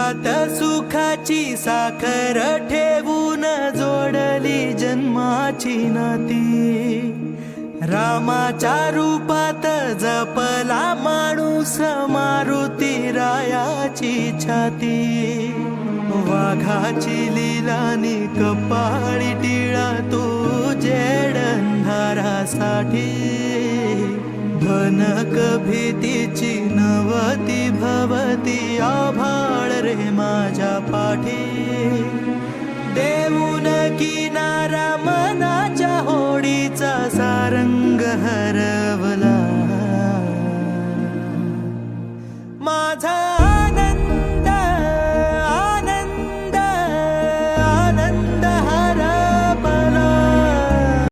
दुःखात सुखाची साखर ठेवून जोडली जन्माची नाती। रामाच्या रूपात जपला माणूस मारुती रायाची छाती। वाघाची लीलानी कपाळी टिळा तू जेडंधारासाठी। भनक भीतीची नवती भवती आभाळ रे माझ्या पाठी। देऊन किनारा मना